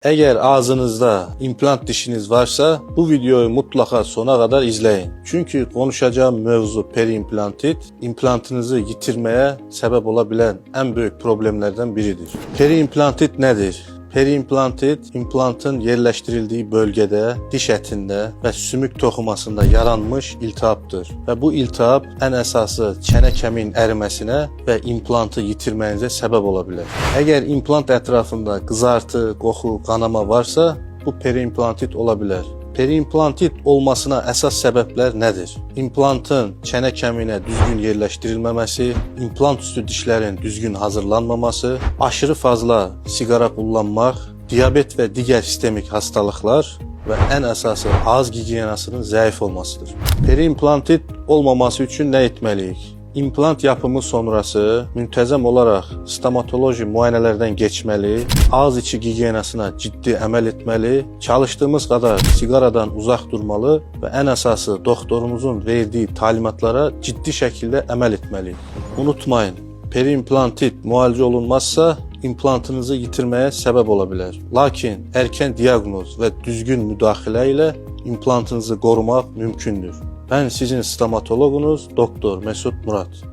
Eğer ağzınızda implant dişiniz varsa bu videoyu mutlaka sona kadar izleyin. Çünkü konuşacağım mevzu periimplantit, implantınızı yitirmeye sebep olabilen en büyük problemlerden biridir. Periimplantit nedir? Periimplantit, implantın yerleştirildiği bölgede, diş etinde ve sümük toxumasında yaranmış iltihaptır. Ve bu iltihap en esası çene kemiğin erimesine ve implantı yitirmenize sebep olabilir. Eğer implant etrafında kızartı, koku, kanama varsa bu periimplantit olabilir. Periimplantit olmasına esas sebepler nedir? İmplantın çene kemiğine düzgün yerleştirilmemesi, implant üstü dişlerin düzgün hazırlanmaması, aşırı fazla sigara kullanmak, diyabet ve diğer sistemik hastalıklar ve en esası ağız gigiyenasının zayıf olmasıdır. Periimplantit olmaması için ne etmeliyiz? İmplant yapımı sonrası müntəzəm olaraq stomatoloji müayinələrdən geçmeli, ağız içi gigiyenasına ciddi əməl etmeli, çalıştığımız kadar sigaradan uzak durmalı ve en esası doktorumuzun verdiği talimatlara ciddi şekilde əməl etmeli. Unutmayın, periimplantit müalicə olunmazsa implantınızı yitirmeye sebep olabilir. Lakin erken diagnoz ve düzgün müdaxilə ilə implantınızı korumak mümkündür. Ben sizin stomatologunuz Doktor Mesut Murat.